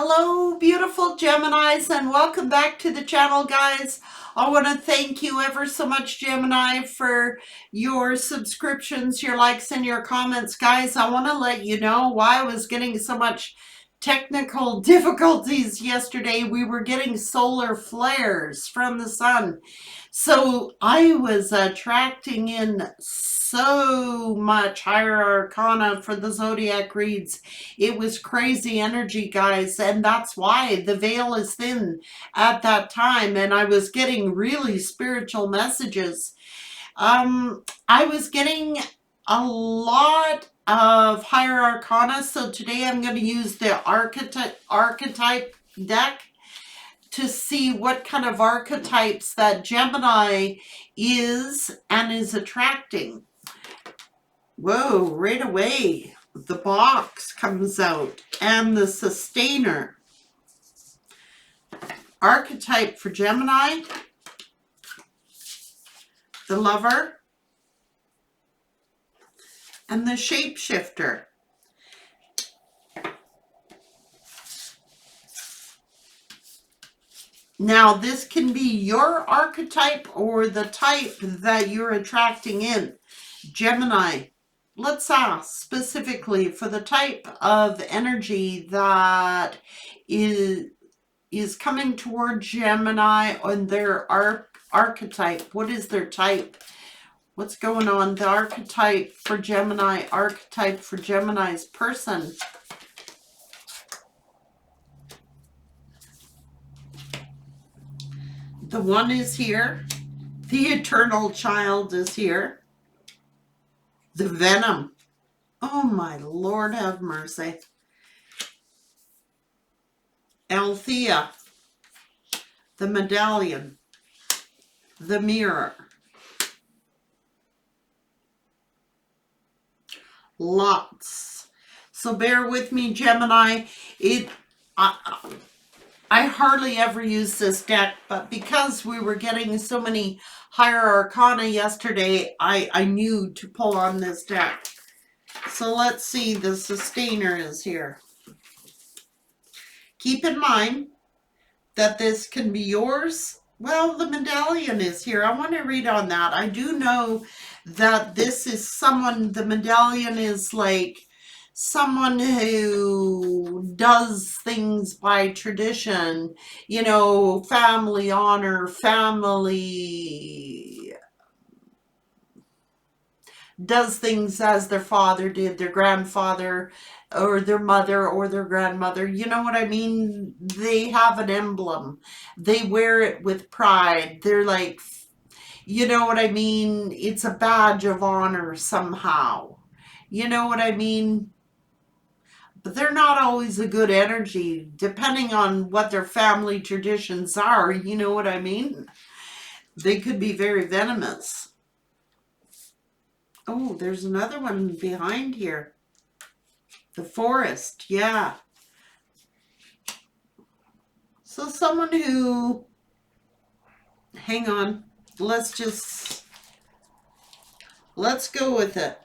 Hello, beautiful Geminis, and welcome back to the channel, guys. I want to thank you ever so much, Gemini, for your subscriptions, your likes, and your comments. Guys, I want to let you know why I was getting so much technical difficulties yesterday. We were getting solar flares from the sun. So I was attracting in so much higher arcana for the zodiac reads. It was crazy energy, guys, and that's why the veil is thin at that time, and I was getting really spiritual messages. I was getting a lot of higher arcana, so today I'm going to use the archetype deck to see what kind of archetypes that Gemini is and is attracting. Whoa, right away, the box comes out and the sustainer. Archetype for Gemini, the lover, and the shapeshifter. Now, this can be your archetype or the type that you're attracting in. Gemini, let's ask specifically for the type of energy that is coming toward Gemini on their archetype. What is their type? What's going on? The archetype for Gemini, archetype for Gemini's person. The one is here. The eternal child is here. The venom. Oh my Lord, have mercy. Althea. The medallion. The mirror. Lots. So bear with me, Gemini. I hardly ever use this deck, but because we were getting so many higher arcana yesterday, I knew to pull on this deck. So let's see, the sustainer is here. Keep in mind that this can be yours. Well, the medallion is here. I want to read on that. I do know that this is someone, the medallion is like someone who does things by tradition, you know, family honor, family does things as their father did, their grandfather, or their mother, or their grandmother. You know what I mean? They have an emblem. They wear it with pride. They're like, you know what I mean? It's a badge of honor somehow. You know what I mean? But they're not always a good energy, depending on what their family traditions are. You know what I mean? They could be very venomous. Oh, there's another one behind here. The forest, yeah. So someone who, hang on, let's go with it.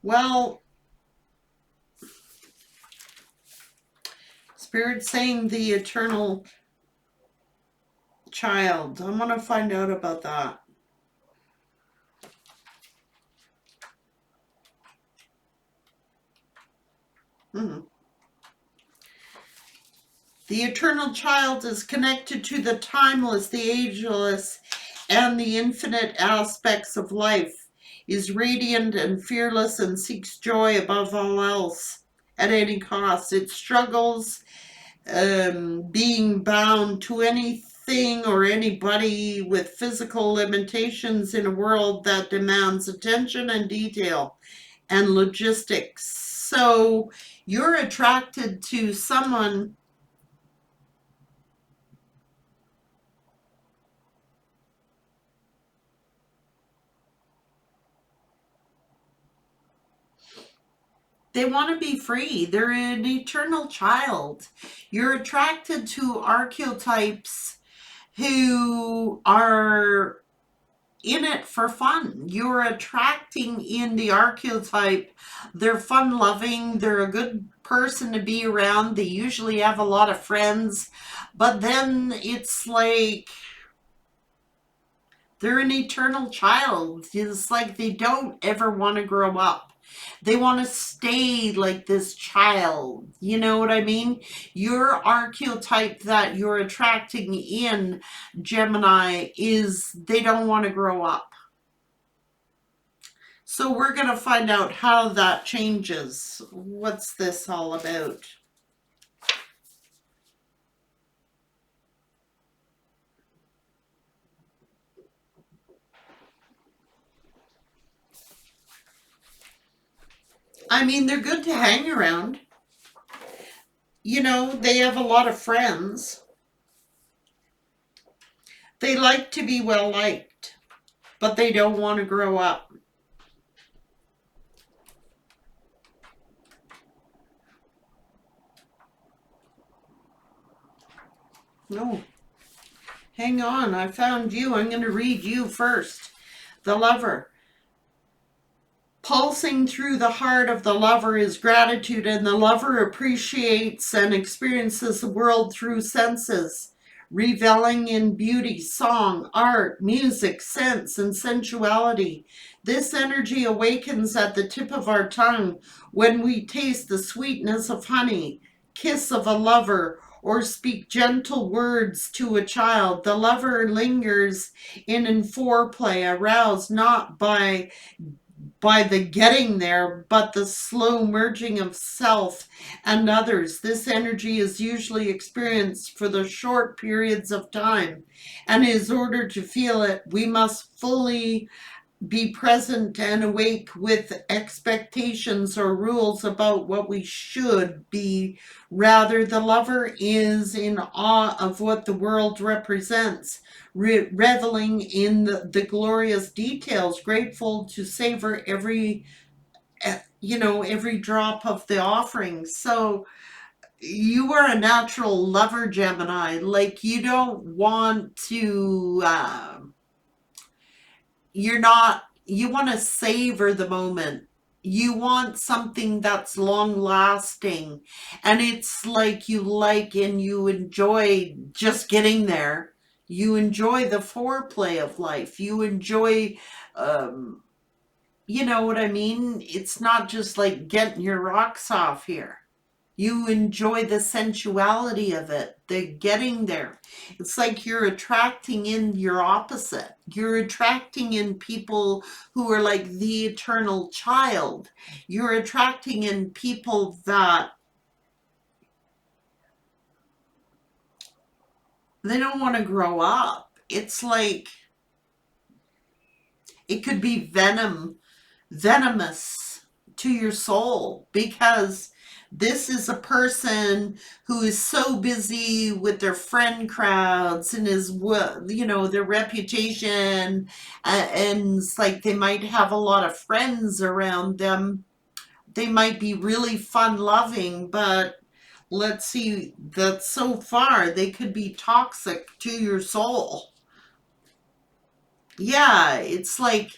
Well, Spirit saying the eternal child. I want to find out about that. The eternal child is connected to the timeless, the ageless, and the infinite aspects of life, is radiant and fearless and seeks joy above all else at any cost. It struggles being bound to anything or anybody with physical limitations in a world that demands attention and detail and logistics. So you're attracted to someone they want to be free. They're an eternal child. You're attracted to archetypes who are in it for fun. You're attracting in the archetype. They're fun loving. They're a good person to be around. They usually have a lot of friends. But then it's like they're an eternal child. It's like they don't ever want to grow up. They want to stay like this child. You know what I mean? Your archetype that you're attracting in Gemini is they don't want to grow up. So we're going to find out how that changes. What's this all about? I mean, they're good to hang around. You know, they have a lot of friends. They like to be well liked, but they don't want to grow up. No, hang on. I found you. I'm going to read you first. The Lover. Pulsing through the heart of the lover is gratitude, and the lover appreciates and experiences the world through senses, reveling in beauty, song, art, music, sense, and sensuality. This energy awakens at the tip of our tongue when we taste the sweetness of honey, kiss of a lover, or speak gentle words to a child. The lover lingers in foreplay, aroused not by the getting there, but the slow merging of self and others. This energy is usually experienced for the short periods of time, and in order to feel it, we must fully be present and awake with expectations or rules about what we should be. Rather, the lover is in awe of what the world represents, reveling in the glorious details, grateful to savor every drop of the offering. So you are a natural lover, Gemini. Like, you don't want to you want to savor the moment. You want something that's long lasting. And it's like you like and you enjoy just getting there. You enjoy the foreplay of life. You enjoy, um, you know what I mean? It's not just like getting your rocks off here. You enjoy the sensuality of it, the getting there. It's like you're attracting in your opposite. You're attracting in people who are like the eternal child. You're attracting in people that they don't want to grow up. It's like it could be venomous to your soul, because this is a person who is so busy with their friend crowds and their reputation, and it's like they might have a lot of friends around them. They might be really fun loving, but let's see that so far they could be toxic to your soul. Yeah, it's like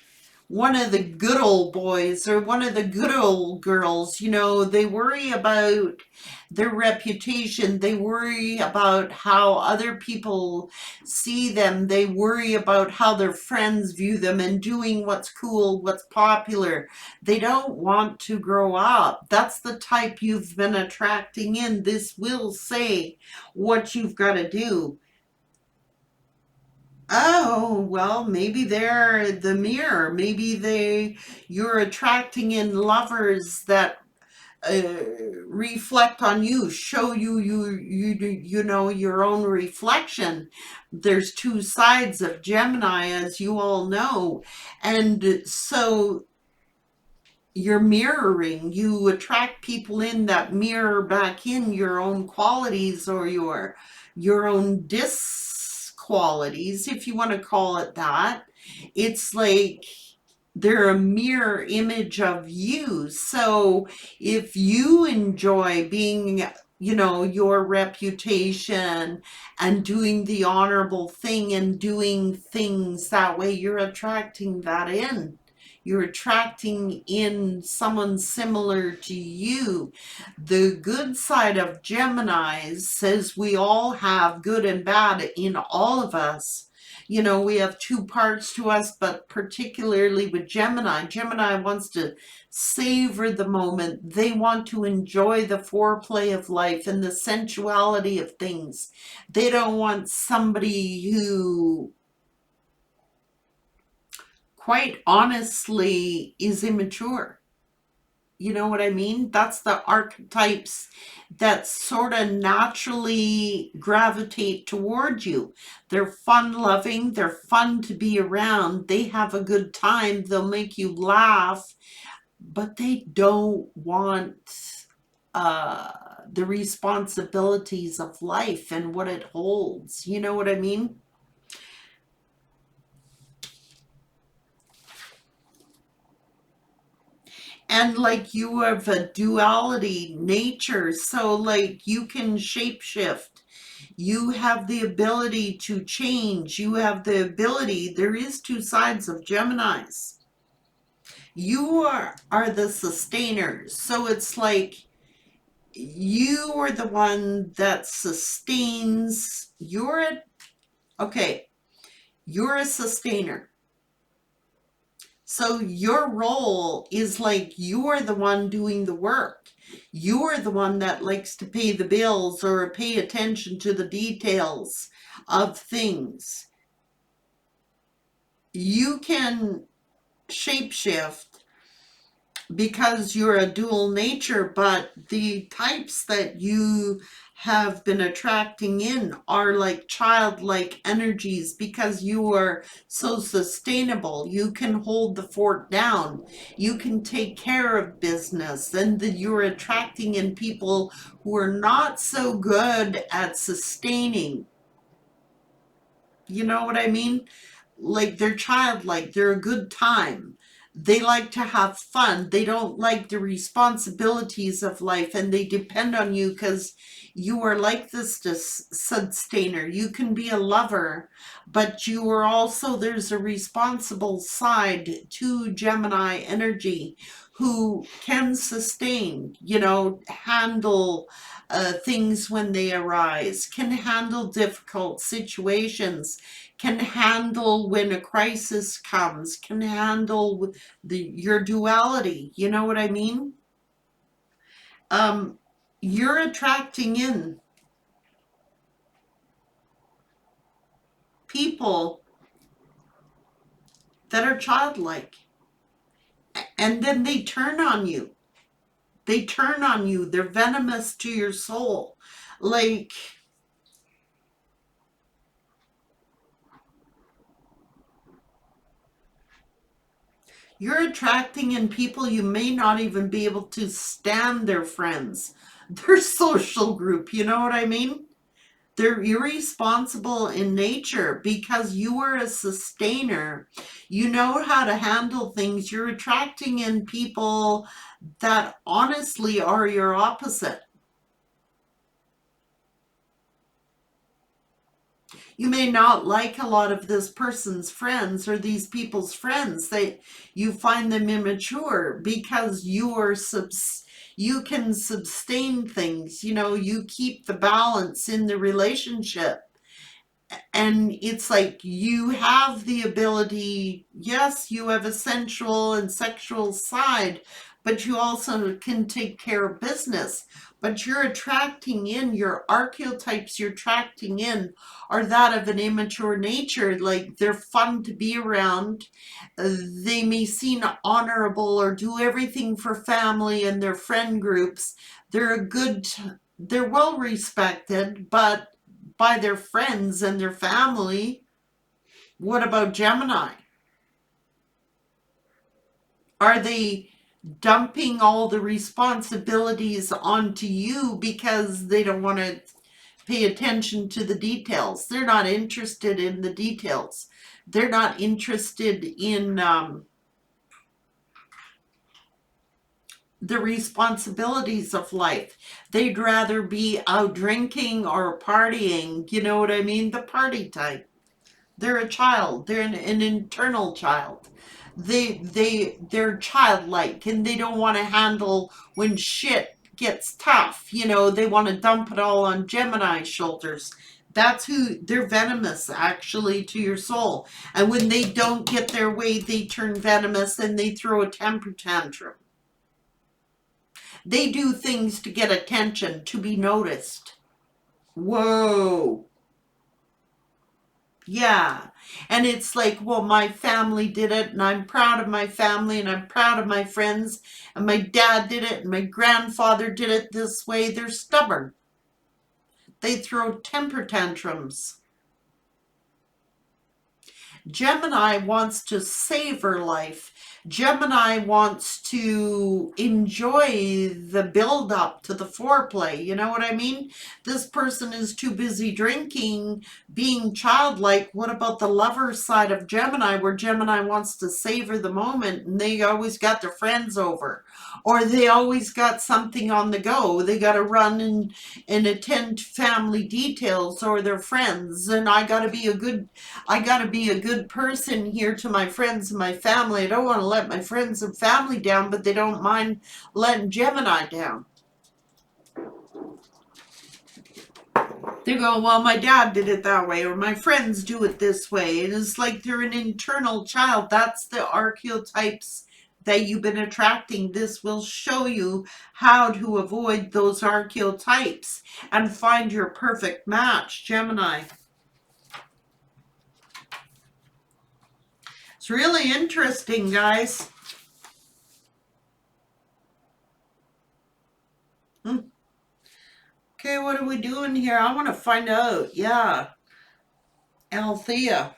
one of the good old boys or one of the good old girls, they worry about their reputation. They worry about how other people see them. They worry about how their friends view them and doing what's cool, what's popular. They don't want to grow up. That's the type you've been attracting in. This will say what you've got to do. Oh, well, maybe they're the mirror. Maybe you're attracting in lovers that uh, reflect on you, show your own reflection. There's two sides of Gemini, as you all know. And so you're mirroring. You attract people in that mirror back in your own qualities or your own qualities, if you want to call it that. It's like they're a mirror image of you. So if you enjoy being you know, your reputation and doing the honorable thing and doing things that way, you're attracting that in. You're attracting in someone similar to you. The good side of Geminis says we all have good and bad in all of us. You know, we have two parts to us, but particularly with Gemini, Gemini wants to savor the moment. They want to enjoy the foreplay of life and the sensuality of things. They don't want somebody who, quite honestly, is immature. You know what I mean? That's the archetypes that sort of naturally gravitate toward you. They're fun loving, they're fun to be around, they have a good time, they'll make you laugh, but they don't want uh, the responsibilities of life and what it holds. You know what I mean? And like you have a duality nature, so like you can shapeshift. You have the ability to change. You have the ability. There is two sides of Geminis. You are the sustainers. So it's like you are the one that sustains. Okay, you're a sustainer. So your role is like you're the one doing the work. You're the one that likes to pay the bills or pay attention to the details of things. You can shapeshift because you're a dual nature, but the types that you have been attracting in are like childlike energies because you are so sustainable. You can hold the fort down. You can take care of business, and you're attracting in people who are not so good at sustaining. You know what I mean? Like they're childlike, they're a good time. They like to have fun. They don't like the responsibilities of life, and they depend on you because you are like this sustainer. You can be a lover, but you are also, there's a responsible side to Gemini energy who can sustain, you know, handle things when they arise, can handle difficult situations, can handle when a crisis comes, can handle your duality. You know what I mean? Um, you're attracting in people that are childlike, and then they turn on you. They turn on you. They're venomous to your soul. Like, you're attracting in people you may not even be able to stand their friends, their social group. You know what I mean? They're irresponsible in nature because you are a sustainer. You know how to handle things. You're attracting in people that honestly are your opposite. You may not like a lot of this person's friends or these people's friends. You find them immature because you can sustain things. You know, you keep the balance in the relationship. And it's like you have the ability, yes, you have a sensual and sexual side, but you also can take care of business. But you're attracting in your archetypes, you're attracting in are that of an immature nature. Like they're fun to be around. They may seem honorable or do everything for family and their friend groups. They're a good, they're well respected, but by their friends and their family. What about Gemini? Are they dumping all the responsibilities onto you because they don't want to pay attention to the details? They're not interested in the details. They're not interested in the responsibilities of life. They'd rather be out drinking or partying, you know what I mean? The party type. They're a child. They're an internal child. They're childlike, and they don't want to handle when shit gets tough. You know, they want to dump it all on Gemini's shoulders. That's who they're venomous actually to your soul. And when they don't get their way, they turn venomous and they throw a temper tantrum. They do things to get attention, to be noticed. Whoa. Yeah. And it's like, well, my family did it, and I'm proud of my family, and I'm proud of my friends, and my dad did it, and my grandfather did it this way. They're stubborn. They throw temper tantrums. Gemini wants to savor life. Gemini wants to enjoy the build up to the foreplay. You know what I mean? This person is too busy drinking, being childlike. What about the lover side of Gemini, where Gemini wants to savor the moment and they always got their friends over, or they always got something on the go? They got to run and attend family details or their friends, and I got to be a good person here to my friends and my family. I don't want to let my friends and family down, but they don't mind letting Gemini down. They go, well, my dad did it that way, or my friends do it this way. And it's like they're an internal child. That's the archetypes that you've been attracting. This will show you how to avoid those archetypes and find your perfect match, Gemini. It's really interesting, guys. Okay, what are we doing here? I want to find out. Yeah. Althea.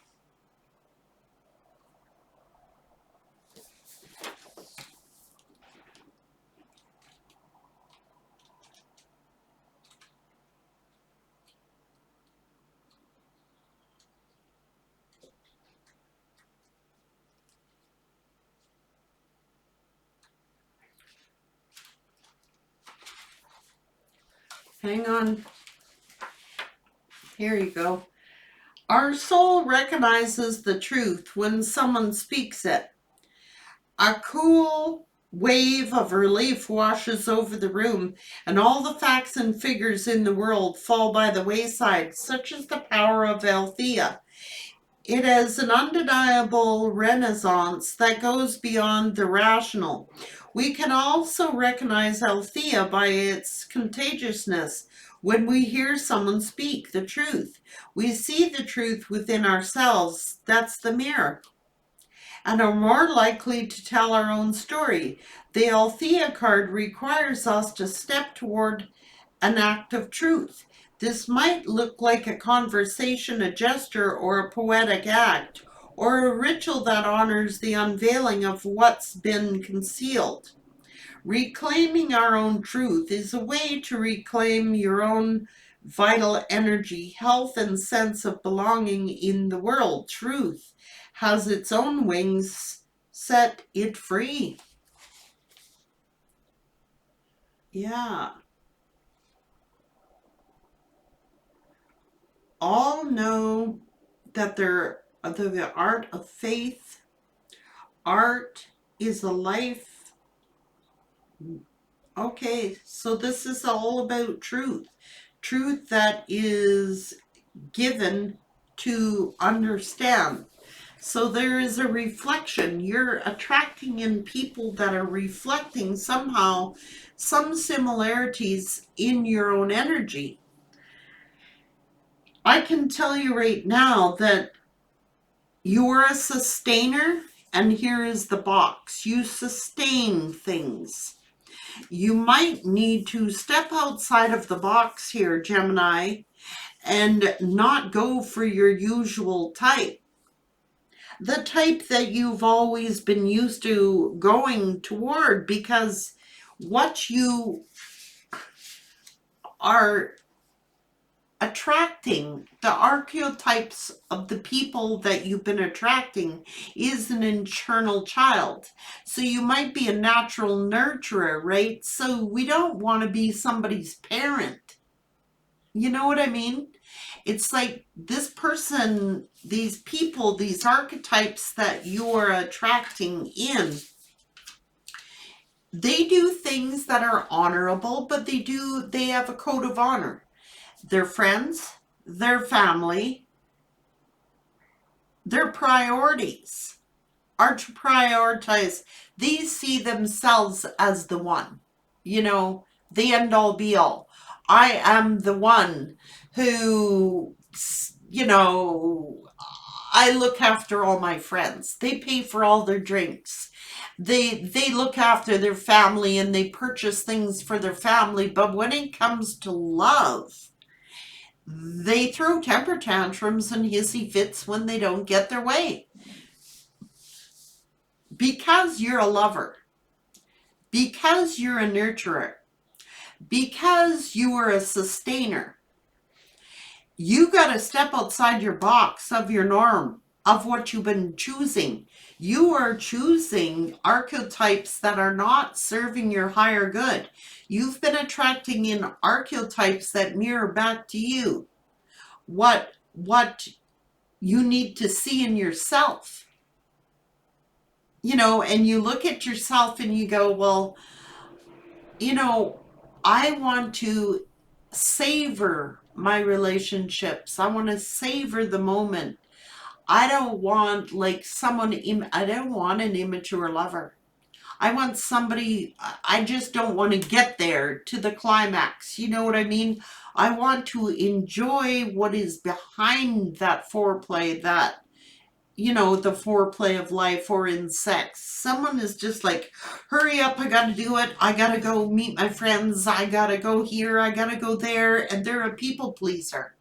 Hang on. Here you go. Our soul recognizes the truth when someone speaks it. A cool wave of relief washes over the room, and all the facts and figures in the world fall by the wayside. Such is the power of Althea. It has an undeniable renaissance that goes beyond the rational. We can also recognize Althea by its contagiousness. When we hear someone speak the truth, we see the truth within ourselves. That's the mirror. And are more likely to tell our own story. The Althea card requires us to step toward an act of truth. This might look like a conversation, a gesture, or a poetic act, or a ritual that honors the unveiling of what's been concealed. Reclaiming our own truth is a way to reclaim your own vital energy, health, and sense of belonging in the world. Truth has its own wings. Set it free. Yeah. All know that the art of faith, art is a life. Okay, so this is all about truth. Truth that is given to understand. So there is a reflection. You're attracting in people that are reflecting somehow some similarities in your own energy. I can tell you right now that you're a sustainer, and here is the box. You sustain things. You might need to step outside of the box here, Gemini, and not go for your usual type. The type that you've always been used to going toward, because what you are attracting the archetypes of the people that you've been attracting is an internal child. So you might be a natural nurturer, right? So we don't want to be somebody's parent. You know what I mean? It's like this person, these people, these archetypes that you're attracting in, they do things that are honorable, but they have a code of honor. Their friends, their family, their priorities are to prioritize. These see themselves as the one, you know, the end all be all. I am the one who, you know, I look after all my friends. They pay for all their drinks. They look after their family and they purchase things for their family. But when it comes to love, they throw temper tantrums and hissy fits when they don't get their way. Because you're a lover, because you're a nurturer, because you are a sustainer, you got to step outside your box of your norm, of what you've been choosing. You are choosing archetypes that are not serving your higher good. You've been attracting in archetypes that mirror back to you what you need to see in yourself. You know, and you look at yourself and you go, well, you know, I want to savor my relationships. I want to savor the moment. I don't want like I don't want an immature lover. I want somebody, I just don't want to get there to the climax. You know what I mean? I want to enjoy what is behind that foreplay, that, you know, the foreplay of life or in sex. Someone is just like, hurry up, I gotta do it. I gotta go meet my friends. I gotta go here. I gotta go there. And they're a people pleaser.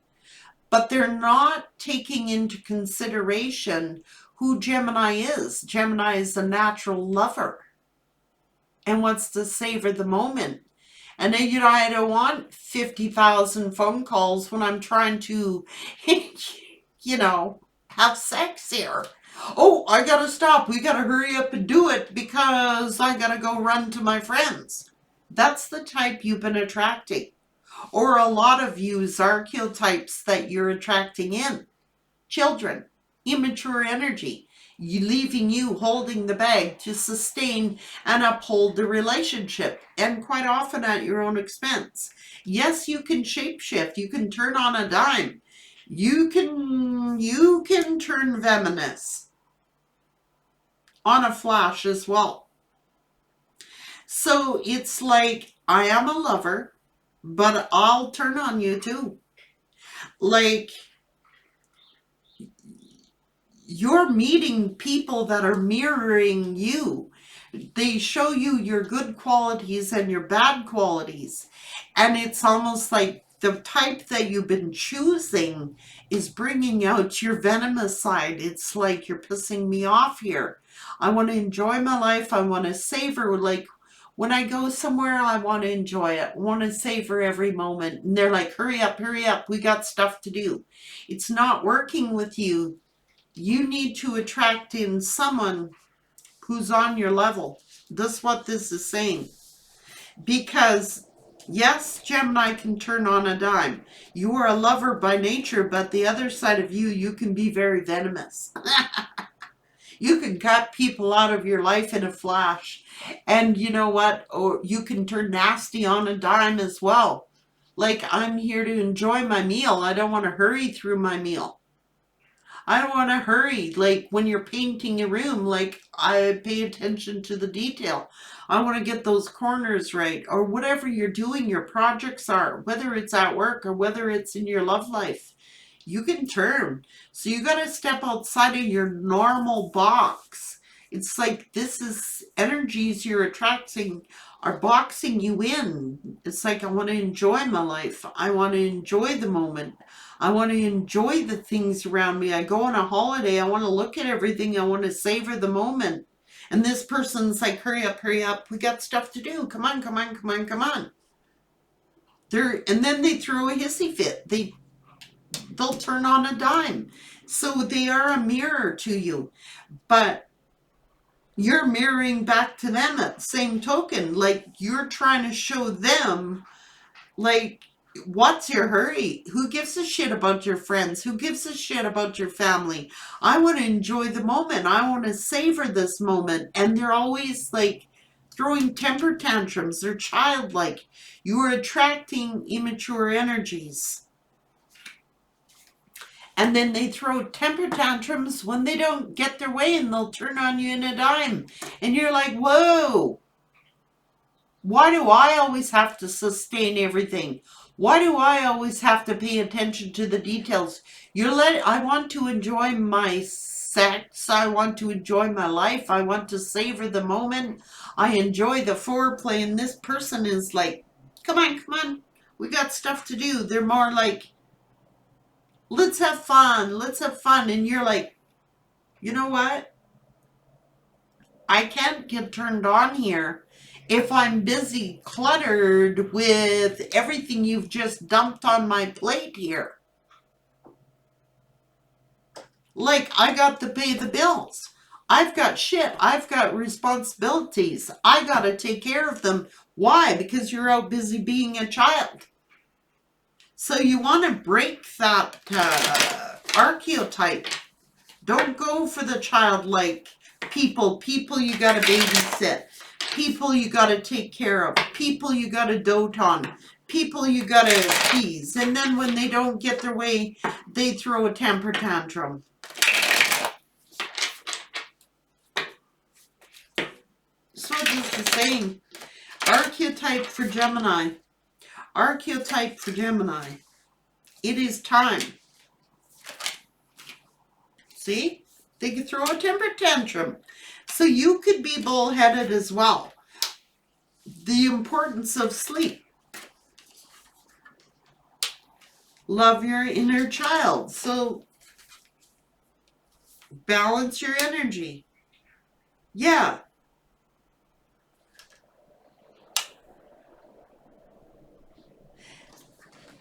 But they're not taking into consideration who Gemini is. Gemini is a natural lover and wants to savor the moment. And then, you know, I don't want 50,000 phone calls when I'm trying to, you know, have sex here. Oh, I gotta stop. We gotta hurry up and do it because I gotta go run to my friends. That's the type you've been attracting. Or a lot of you archetypes that you're attracting in. Children, immature energy, leaving you holding the bag to sustain and uphold the relationship, and quite often at your own expense. Yes, you can shapeshift. You can turn on a dime. You can turn venomous on a flash as well. So it's like, I am a lover, but I'll turn on you too. Like, you're meeting people that are mirroring you. They show you your good qualities and your bad qualities. And it's almost like the type that you've been choosing is bringing out your venomous side. It's like, you're pissing me off here. I want to enjoy my life. I want to savor, like, when I go somewhere, I want to enjoy it. I want to savor every moment. And they're like, hurry up, we got stuff to do. It's not working with you. You need to attract in someone who's on your level. That's what this is saying. Because, yes, Gemini can turn on a dime. You are a lover by nature, but the other side of you can be very venomous. You can cut people out of your life in a flash. And you know what? Or you can turn nasty on a dime as well. Like, I'm here to enjoy my meal. I don't want to hurry through my meal. I don't want to hurry. Like, when you're painting a room, like, I pay attention to the detail. I want to get those corners right. Or whatever you're doing, your projects are, whether it's at work or whether it's in your love life. You can turn. So you got to step outside of your normal box. It's like, this is energies you're attracting are boxing you in. It's like, I want to enjoy my life. I want to enjoy the moment. I want to enjoy the things around me. I go on a holiday. I want to look at everything. I want to savor the moment. And this person's like, hurry up. We got stuff to do. Come on. And then they throw a hissy fit. they'll turn on a dime. So they are a mirror to you, but you're mirroring back to them at the same token. Like, you're trying to show them, like, what's your hurry? Who gives a shit about your friends? Who gives a shit about your family? I want to enjoy the moment. I want to savor this moment. And they're always like throwing temper tantrums. They're childlike. You are attracting immature energies. And then they throw temper tantrums when they don't get their way, and they'll turn on you in a dime. And you're like, whoa, why do I always have to sustain everything? Why do I always have to pay attention to the details? I want to enjoy my sex. I want to enjoy my life. I want to savor the moment. I enjoy the foreplay. And this person is like, come on, come on. We got stuff to do. They're more like, let's have fun. Let's have fun. And you're like, you know what? I can't get turned on here if I'm busy cluttered with everything you've just dumped on my plate here. Like, I got to pay the bills. I've got shit. I've got responsibilities. I got to take care of them. Why? Because you're out busy being a child. So you want to break that archetype. Don't go for the childlike people you got to babysit, people you got to take care of, people you got to dote on, people you got to tease, and then when they don't get their way, they throw a temper tantrum. So this is saying, archetype for Gemini. Archetype for Gemini. It is time. See? They could throw a temper tantrum. So you could be bullheaded as well. The importance of sleep. Love your inner child. So balance your energy. Yeah.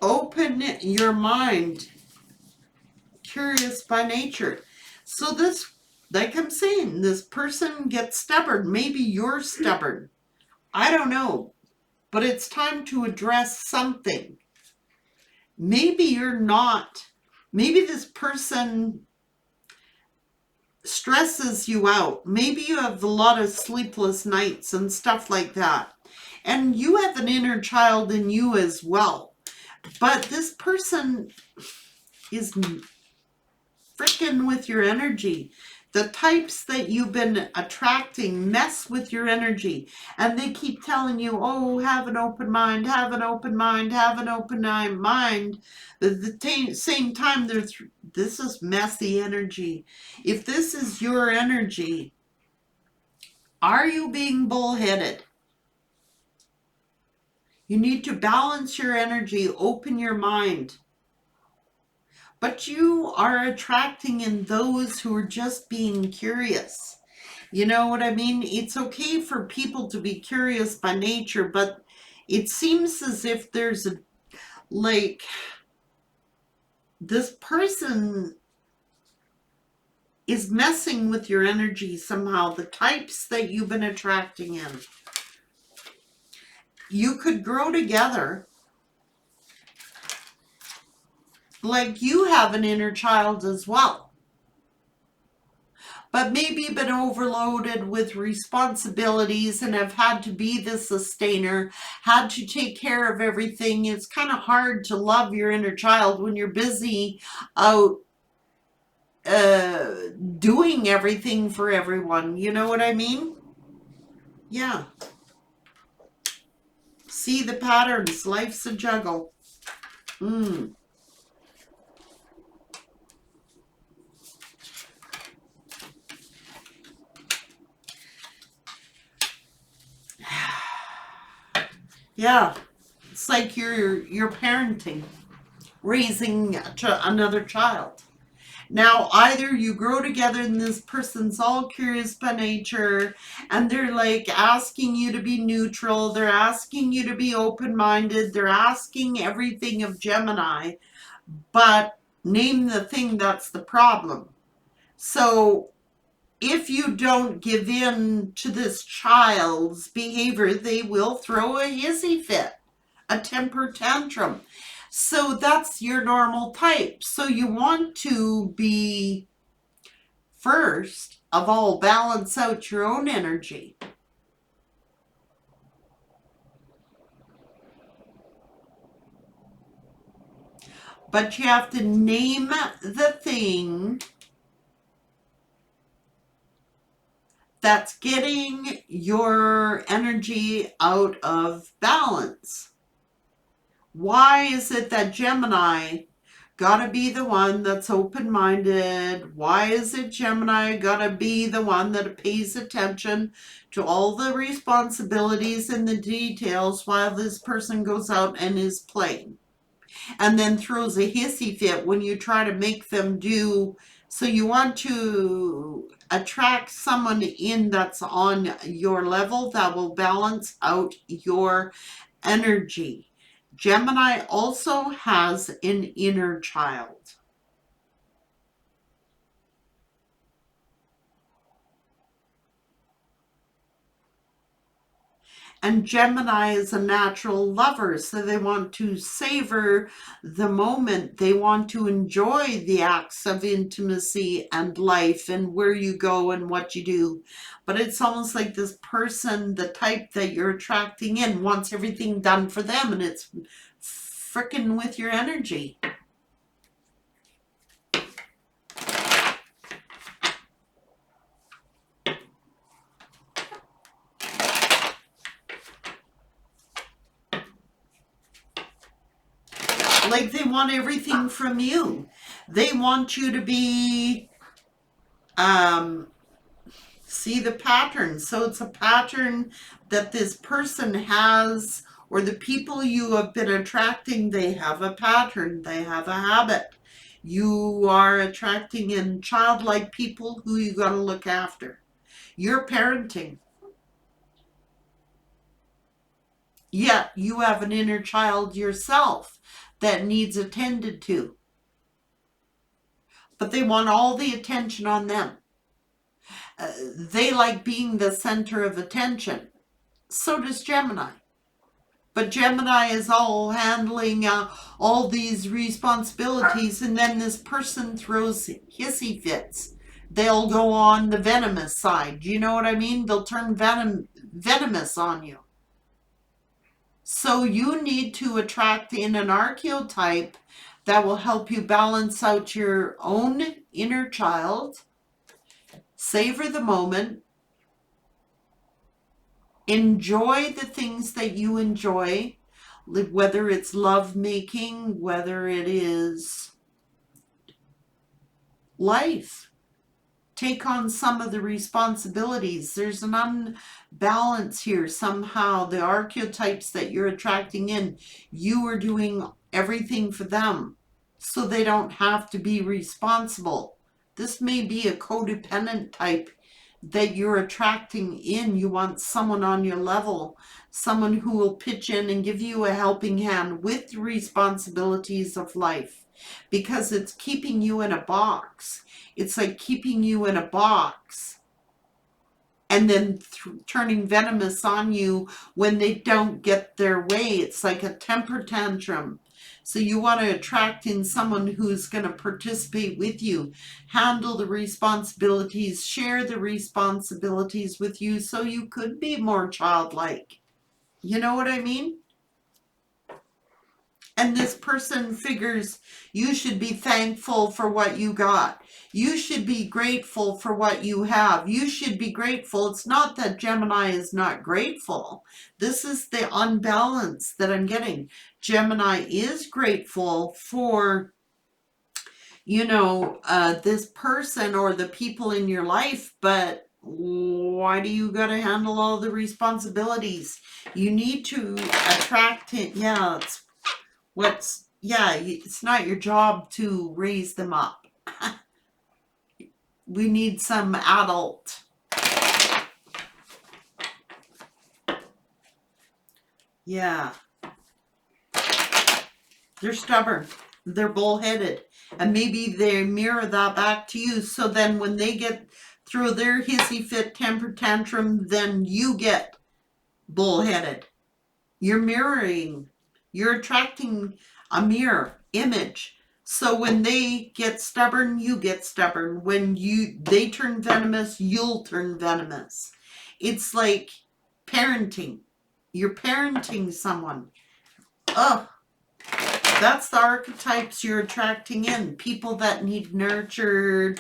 Open your mind. Curious by nature. So this, like I'm saying, this person gets stubborn. Maybe you're stubborn. I don't know. But it's time to address something. Maybe you're not. Maybe this person stresses you out. Maybe you have a lot of sleepless nights and stuff like that. And you have an inner child in you as well. But this person is freaking with your energy. The types that you've been attracting mess with your energy. And they keep telling you, oh, have an open mind, have an open mind, have an open mind. At the same time, this is messy energy. If this is your energy, are you being bullheaded? You need to balance your energy, open your mind. But you are attracting in those who are just being curious. You know what I mean? It's okay for people to be curious by nature, but it seems as if there's a, like, this person is messing with your energy somehow. The types that you've been attracting in. You could grow together. Like, you have an inner child as well. But maybe you've been overloaded with responsibilities and have had to be the sustainer, had to take care of everything. It's kind of hard to love your inner child when you're busy out doing everything for everyone. You know what I mean? Yeah. See the patterns. Life's a juggle. Yeah, it's like you're parenting, raising another child. Now, either you grow together and this person's all curious by nature and they're like asking you to be neutral, they're asking you to be open-minded, they're asking everything of Gemini, but name the thing that's the problem. So if you don't give in to this child's behavior, they will throw a hissy fit, a temper tantrum. So that's your normal type. So you want to be, first of all, balance out your own energy. But you have to name the thing that's getting your energy out of balance. Why is it that Gemini gotta be the one that's open-minded? Why is it Gemini gotta be the one that pays attention to all the responsibilities and the details while this person goes out and is playing? And then throws a hissy fit when you try to make them do. So you want to attract someone in that's on your level that will balance out your energy. Gemini also has an inner child. And Gemini is a natural lover, so they want to savor the moment. They want to enjoy the acts of intimacy and life and where you go and what you do. But it's almost like this person, the type that you're attracting in, wants everything done for them, and it's frickin' with your energy. Like they want everything from you. They want you to be, see the pattern. So it's a pattern that this person has, or the people you have been attracting, they have a pattern, they have a habit. You are attracting in childlike people who you got to look after. You're parenting. Yet you have an inner child yourself that needs attended to. But they want all the attention on them. They like being the center of attention. So does Gemini. But Gemini is all handling all these responsibilities, and then this person throws hissy fits. They'll go on the venomous side. Do you know what I mean? They'll turn venomous on you. So you need to attract in an archetype that will help you balance out your own inner child, savor the moment, enjoy the things that you enjoy, whether it's love making, whether it is life. Take on some of the responsibilities. There's an unbalance here somehow. The archetypes that you're attracting in, you are doing everything for them so they don't have to be responsible. This may be a codependent type that you're attracting in. You want someone on your level, someone who will pitch in and give you a helping hand with the responsibilities of life, because it's keeping you in a box. It's like keeping you in a box and then turning venomous on you when they don't get their way. It's like a temper tantrum. So you want to attract in someone who's going to participate with you, handle the responsibilities, share the responsibilities with you so you could be more childlike. You know what I mean? And this person figures you should be thankful for what you got. You should be grateful for what you have. You should be grateful. It's not that Gemini is not grateful. This is the unbalance that I'm getting. Gemini is grateful for, this person or the people in your life, but why do you got to handle all the responsibilities? You need to attract it. Yeah, it's not your job to raise them up. We need some adult. Yeah. They're stubborn. They're bullheaded. And maybe they mirror that back to you. So then when they get through their hissy fit temper tantrum, then you get bullheaded. You're mirroring. You're attracting a mirror image. So when they get stubborn, you get stubborn. When they turn venomous, you'll turn venomous. It's like parenting. You're parenting someone. Oh, that's the archetypes you're attracting in. People that need nurtured,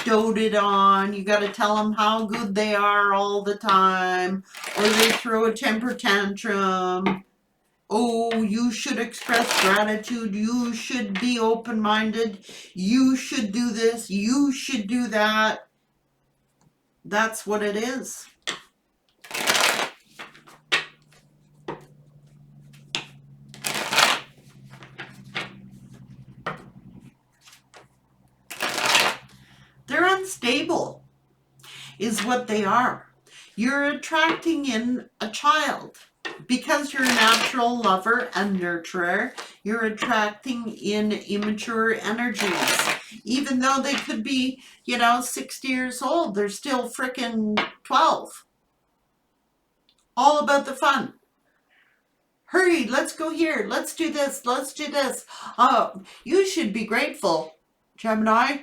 doted on. You got to tell them how good they are all the time. Or they throw a temper tantrum. Oh, you should express gratitude. You should be open-minded. You should do this. You should do that. That's what it is. They're unstable, is what they are. You're attracting in a child. Because you're a natural lover and nurturer, you're attracting in immature energies. Even though they could be, 60 years old, they're still frickin' 12. All about the fun. Hurry, let's go here. Let's do this. Let's do this. You should be grateful, Gemini.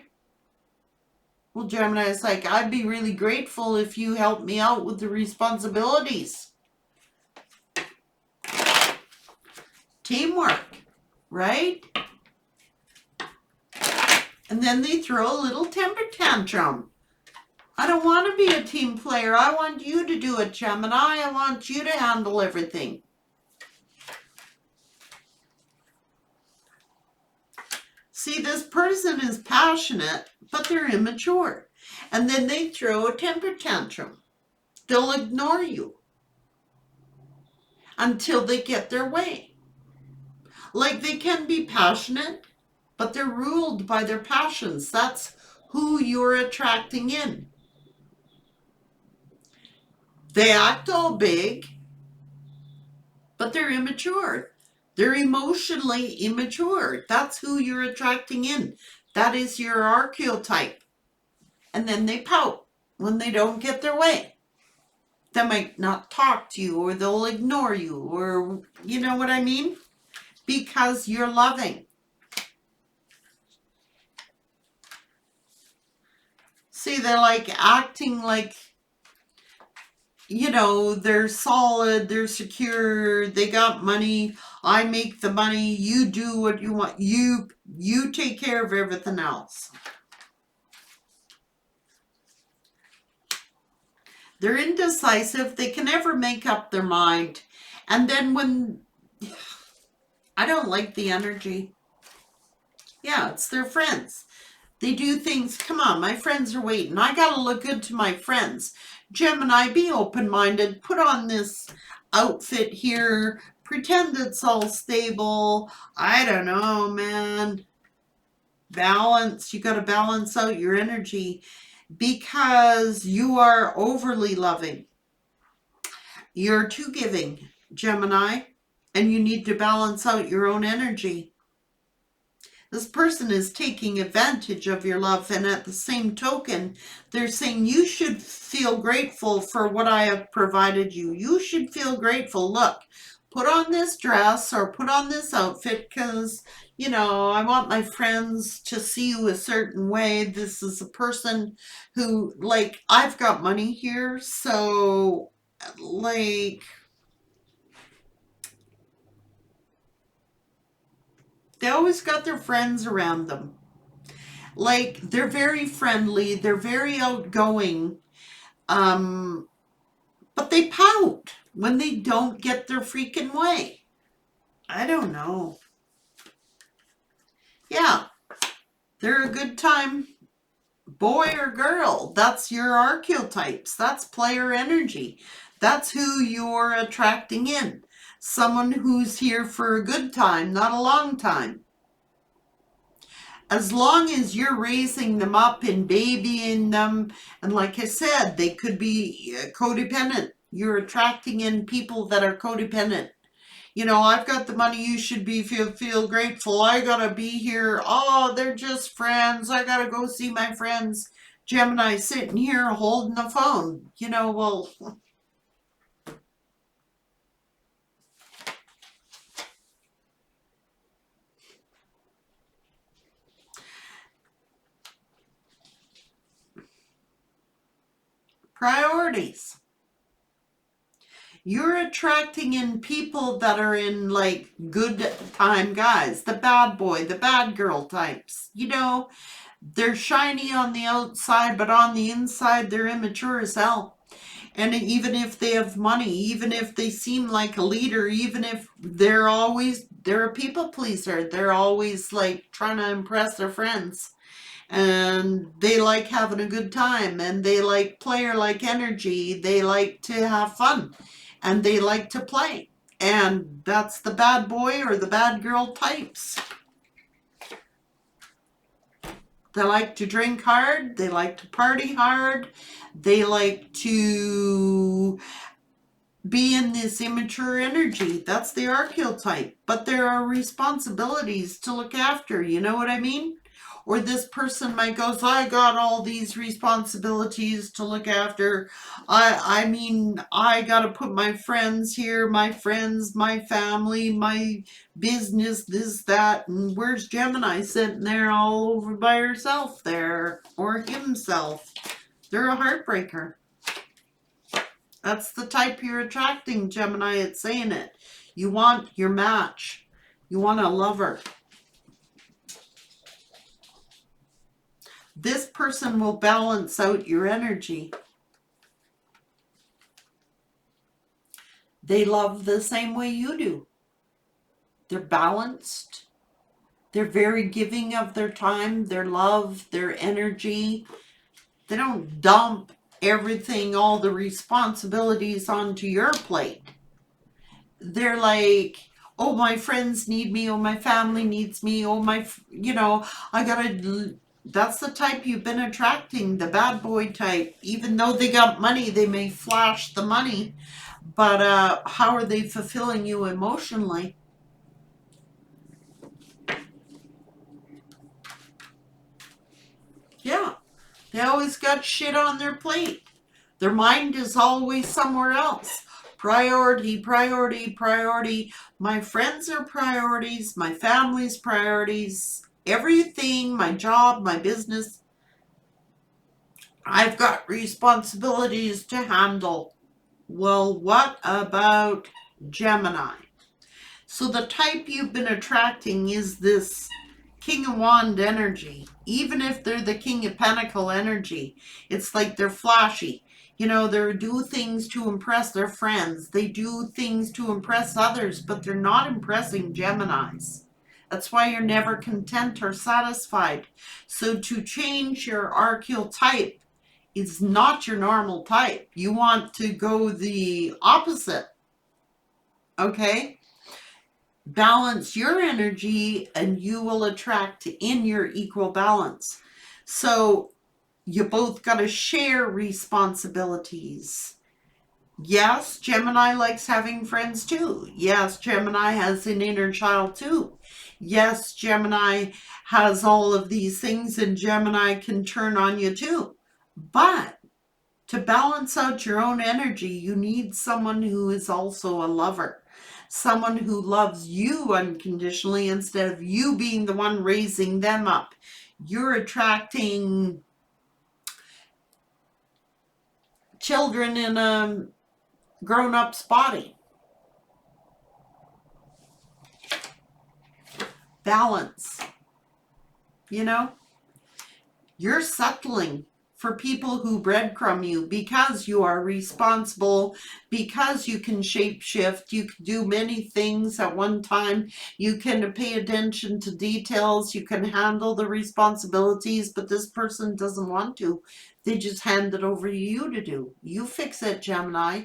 Well, Gemini is like, I'd be really grateful if you helped me out with the responsibilities. Teamwork, right? And then they throw a little temper tantrum. I don't want to be a team player. I want you to do it, Gemini. I want you to handle everything. See, this person is passionate, but they're immature. And then they throw a temper tantrum. They'll ignore you until they get their way. Like, they can be passionate, but they're ruled by their passions. That's who you're attracting in. They act all big, but they're immature. They're emotionally immature. That's who you're attracting in. That is your archetype. And then they pout when they don't get their way. They might not talk to you, or they'll ignore you, or you know what I mean? Because you're loving. See, they're like acting like, they're solid, they're secure, they got money, I make the money, you do what you want, you take care of everything else. They're indecisive, they can never make up their mind. And then when, I don't like the energy. Yeah, it's their friends. They do things, come on, my friends are waiting. I gotta look good to my friends. Gemini, be open-minded. Put on this outfit here. Pretend it's all stable. I don't know, man. Balance. You gotta balance out your energy because you are overly loving. You're too giving, Gemini, and you need to balance out your own energy. This person is taking advantage of your love, and at the same token, they're saying you should feel grateful for what I have provided you. You should feel grateful. Look, put on this dress or put on this outfit because, I want my friends to see you a certain way. This is a person who, like, I've got money here, so, like, they always got their friends around them. Like, they're very friendly, they're very outgoing, but they pout when they don't get their freaking way. I don't know. Yeah, they're a good time boy or girl. That's your archetypes. That's player energy. That's who you're attracting in. Someone who's here for a good time, not a long time. As long as you're raising them up and babying them, and like I said, they could be codependent. You're attracting in people that are codependent. You know, I've got the money, you should feel grateful. I gotta be here. Oh, they're just friends. I gotta go see my friends. Gemini sitting here holding the phone. You know, well, priorities. You're attracting in people that are in like good time guys, the bad boy, the bad girl types. You know, they're shiny on the outside, but on the inside, they're immature as hell. And even if they have money, even if they seem like a leader, even if they're a people pleaser, they're always like trying to impress their friends. And they like having a good time, and they like player like energy. They like to have fun, and they like to play. And that's the bad boy or the bad girl types. They like to drink hard, they like to party hard, they like to be in this immature energy. That's the archetype. But there are responsibilities to look after, you know what I mean? Or this person might go, so I got all these responsibilities to look after. I mean, I got to put my friends here, my friends, my family, my business, this, that. And where's Gemini sitting there all over by herself there, or himself? They're a heartbreaker. That's the type you're attracting, Gemini. It's saying it. You want your match. You want a lover. This person will balance out your energy. They love the same way you do. They're balanced. They're very giving of their time, their love, their energy. They don't dump everything, all the responsibilities onto your plate. They're like, oh, my friends need me, oh, my family needs me, oh, I gotta. That's the type you've been attracting, the bad boy type. Even though they got money, they may flash the money, but how are they fulfilling you emotionally? Yeah, they always got shit on their plate. Their mind is always somewhere else. Priority, priority, priority. My friends are priorities. My family's priorities. Everything, my job, my business. I've got responsibilities to handle. Well, what about Gemini? So the type you've been attracting is this King of Wand energy. Even if they're the King of Pentacle energy, it's like they're flashy. You know, they do things to impress their friends. They do things to impress others, but they're not impressing Geminis. That's why you're never content or satisfied. So to change your archetype is not your normal type. You want to go the opposite, okay? Balance your energy and you will attract in your equal balance. So you both got to share responsibilities. Yes, Gemini likes having friends too. Yes, Gemini has an inner child too. Yes, Gemini has all of these things and Gemini can turn on you too. But to balance out your own energy, you need someone who is also a lover. Someone who loves you unconditionally instead of you being the one raising them up. You're attracting children in a grown-up's body. Balance. You know? You're settling for people who breadcrumb you because you are responsible, because you can shapeshift, you can do many things at one time, you can pay attention to details, you can handle the responsibilities, but this person doesn't want to. They just hand it over to you to do. You fix it, Gemini.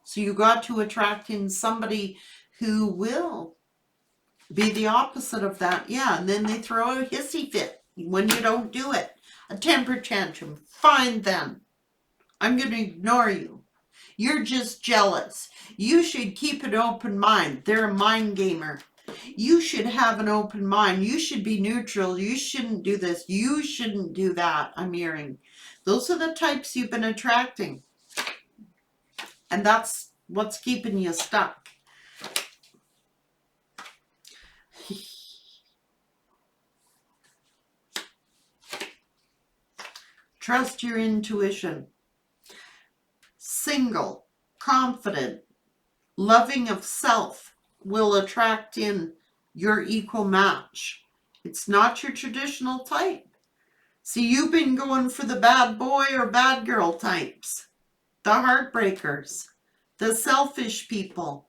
So you got to attract in somebody who will be the opposite of that. Yeah, and then they throw a hissy fit when you don't do it. A temper tantrum. Fine then. I'm going to ignore you. You're just jealous. You should keep an open mind. They're a mind gamer. You should have an open mind. You should be neutral. You shouldn't do this. You shouldn't do that. I'm hearing. Those are the types you've been attracting. And that's what's keeping you stuck. Trust your intuition. Single, confident, loving of self will attract in your equal match. It's not your traditional type. See, you've been going for the bad boy or bad girl types, the heartbreakers, the selfish people,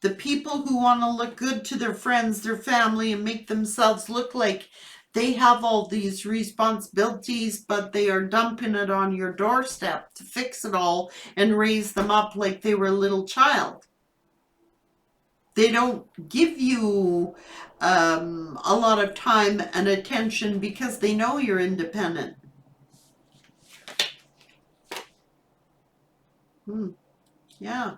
the people who want to look good to their friends, their family, and make themselves look like they have all these responsibilities, but they are dumping it on your doorstep to fix it all and raise them up like they were a little child. They don't give you a lot of time and attention because they know you're independent. Yeah.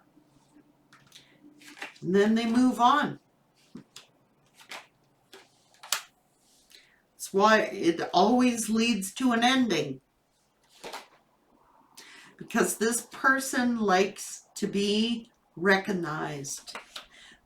And then they move on. That's why it always leads to an ending. Because this person likes to be recognized.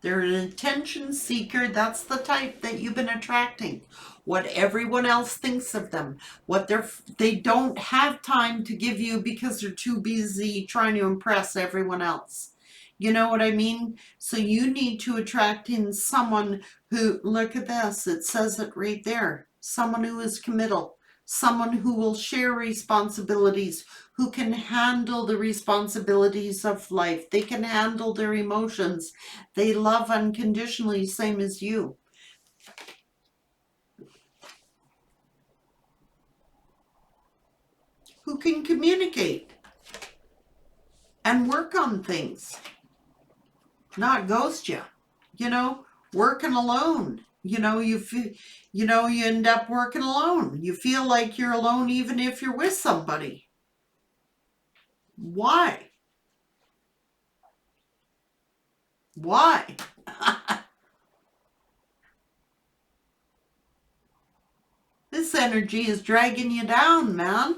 They're an attention seeker. That's the type that you've been attracting. What everyone else thinks of them. What they don't have time to give you because they're too busy trying to impress everyone else. You know what I mean? So you need to attract in someone who, look at this, it says it right there. Someone who is committal. Someone who will share responsibilities, who can handle the responsibilities of life. They can handle their emotions. They love unconditionally, same as you. Who can communicate and work on things, not ghost you. You know, working alone. You know, you end up working alone. You feel like you're alone even if you're with somebody. Why? Why? This energy is dragging you down, man.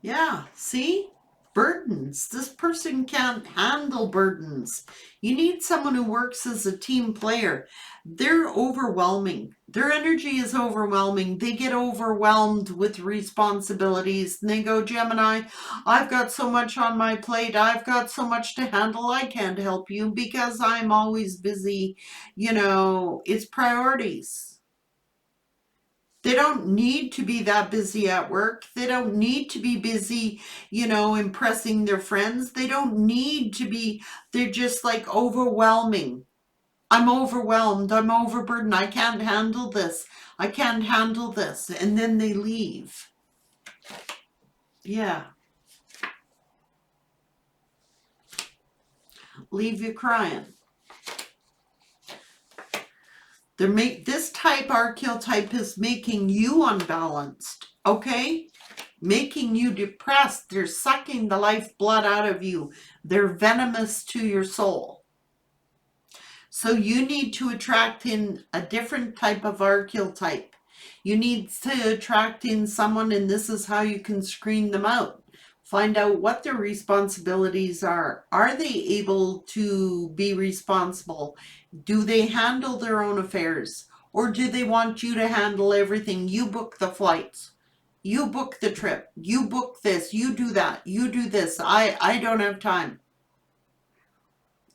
Yeah, see? Burdens. This person can't handle burdens. You need someone who works as a team player. They're overwhelming. Their energy is overwhelming. They get overwhelmed with responsibilities. And they go, Gemini, I've got so much on my plate. I've got so much to handle. I can't help you because I'm always busy. You know, it's priorities. They don't need to be that busy at work. They don't need to be busy, you know, impressing their friends. They don't need to be, they're just like overwhelming. I'm overwhelmed. I'm overburdened. I can't handle this. I can't handle this. And then they leave. Yeah. Leave you crying. This type, archetype, is making you unbalanced, okay? Making you depressed. They're sucking the lifeblood out of you. They're venomous to your soul. So you need to attract in a different type of archetype. You need to attract in someone, and this is how you can screen them out. Find out what their responsibilities are. Are they able to be responsible? Do they handle their own affairs? Or do they want you to handle everything? You book the flights. You book the trip. You book this. You do that. You do this. I don't have time.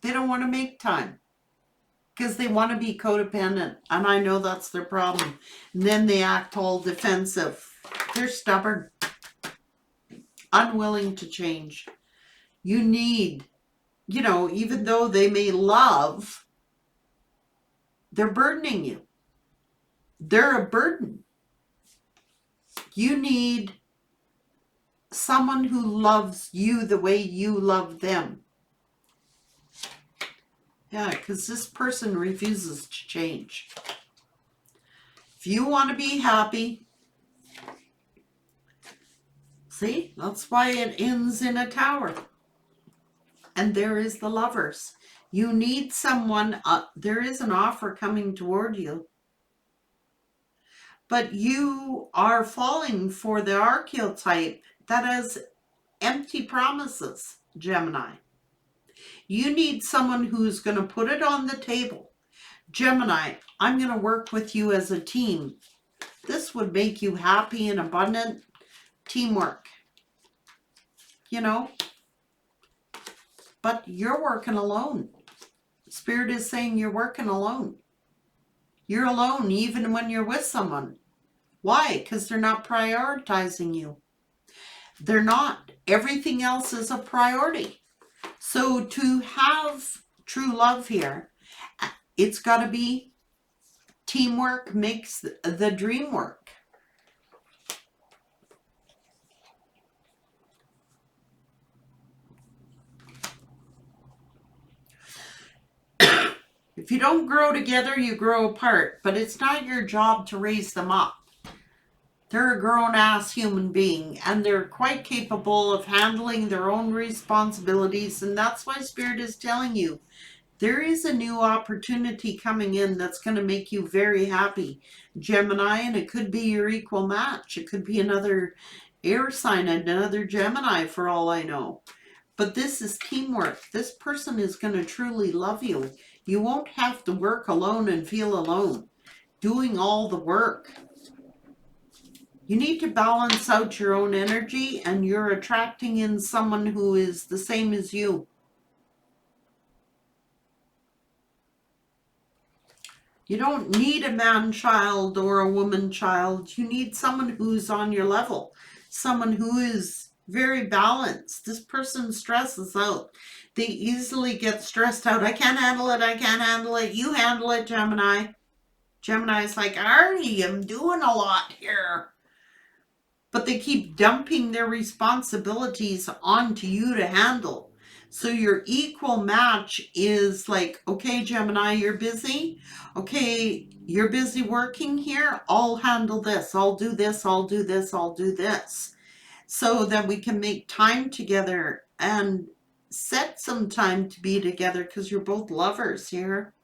They don't want to make time because they want to be codependent. And I know that's their problem. And then they act all defensive. They're stubborn. Unwilling to change. You need, you know, even though they may love, they're burdening you. They're a burden. You need someone who loves you the way you love them. Yeah, because this person refuses to change. If you want to be happy, See, that's why it ends in a tower. And there is the Lovers. You need someone, there is an offer coming toward you. But you are falling for the archetype that has empty promises, Gemini. You need someone who's going to put it on the table. Gemini, I'm going to work with you as a team. This would make you happy and abundant. Teamwork. You know, but you're working alone. Spirit is saying you're working alone. You're alone even when you're with someone. Why? Because they're not prioritizing you. They're not. Everything else is a priority. So to have true love here, it's got to be teamwork makes the dream work. If you don't grow together, you grow apart. But it's not your job to raise them up. They're a grown-ass human being, and they're quite capable of handling their own responsibilities, and that's why Spirit is telling you, there is a new opportunity coming in that's going to make you very happy, Gemini, and it could be your equal match. It could be another air sign, another Gemini, for all I know. But this is teamwork. This person is going to truly love you. You won't have to work alone and feel alone, doing all the work. You need to balance out your own energy, and you're attracting in someone who is the same as you. You don't need a man-child or a woman-child. You need someone who's on your level, someone who is very balanced. This person stresses out. They easily get stressed out. I can't handle it. I can't handle it. You handle it, Gemini. Gemini's like, Arnie, I'm doing a lot here. But they keep dumping their responsibilities onto you to handle. So your equal match is like, okay, Gemini, you're busy. Okay, you're busy working here. I'll handle this. I'll do this. I'll do this. I'll do this. So that we can make time together and set some time to be together, because you're both lovers here.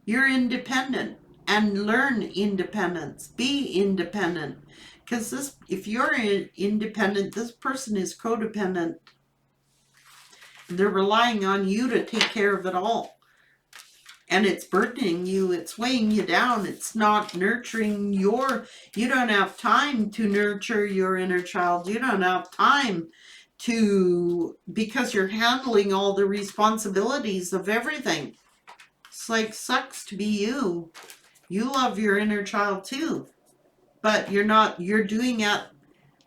You're independent. And learn independence. Be independent. Because this, if you're independent, this person is codependent. They're relying on you to take care of it all. And it's burdening you. It's weighing you down. It's not nurturing you don't have time to nurture your inner child. You don't have time to, because you're handling all the responsibilities of everything. It's like, sucks to be you. You love your inner child too, but you're not, you're doing it,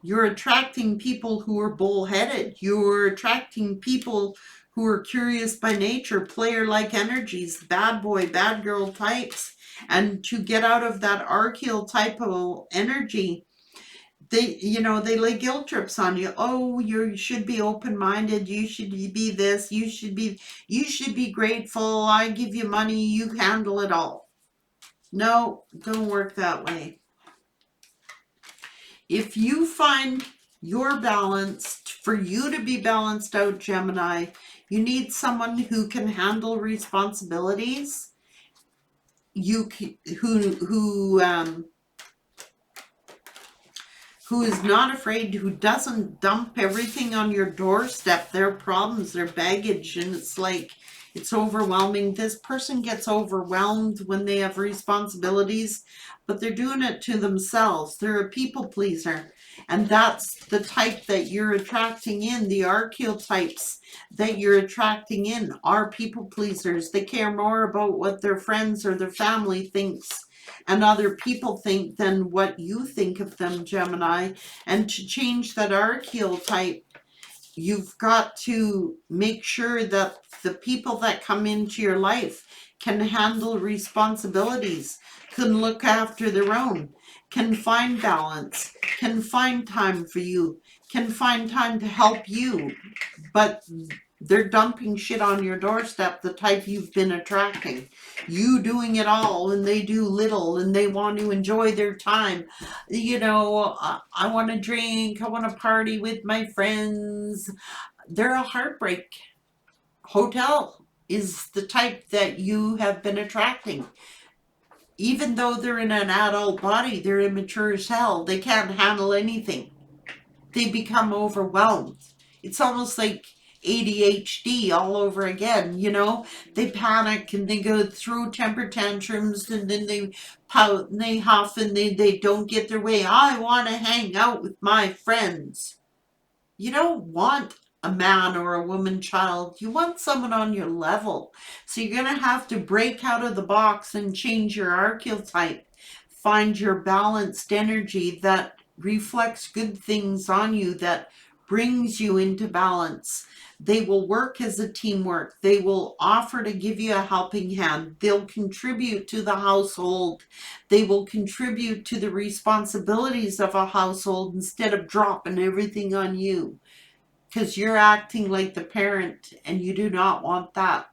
you're attracting people who are bullheaded. You're attracting people who are curious by nature, player-like energies, bad boy, bad girl types. And to get out of that archetypal energy, they lay guilt trips on you. Oh, you should be open-minded. You should be this. You should be grateful. I give you money. You handle it all. No, don't work that way. If you find you're balanced, for you to be balanced out, Gemini, you need someone who can handle responsibilities. Who is not afraid, who doesn't dump everything on your doorstep, their problems, their baggage, and it's like, it's overwhelming. This person gets overwhelmed when they have responsibilities, but they're doing it to themselves. They're a people pleaser. And that's the type that you're attracting in. The archetypes that you're attracting in are people pleasers. They care more about what their friends or their family thinks and other people think than what you think of them, Gemini. And to change that archetype, you've got to make sure that the people that come into your life can handle responsibilities, can look after their own, can find balance, can find time for you, can find time to help you. But They're dumping shit on your doorstep, the type you've been attracting. You doing it all and they do little, and they want to enjoy their time. You know, I want to drink, I want to party with my friends. They're a heartbreak hotel is the type that you have been attracting. Even though they're in an adult body, they're immature as hell. They can't handle anything. They become overwhelmed. It's almost like ADHD all over again, you know? They panic and they go through temper tantrums, and then they pout and they huff and they don't get their way. I want to hang out with my friends. You don't want a man or a woman child. You want someone on your level. So you're going to have to break out of the box and change your archetype. Find your balanced energy that reflects good things on you, that brings you into balance. They will work as a teamwork. They will offer to give you a helping hand. They'll contribute to the household. They will contribute to the responsibilities of a household instead of dropping everything on you, because you're acting like the parent and you do not want that.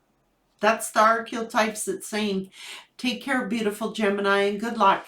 That's the archetypes that's saying, take care, beautiful Gemini, and good luck.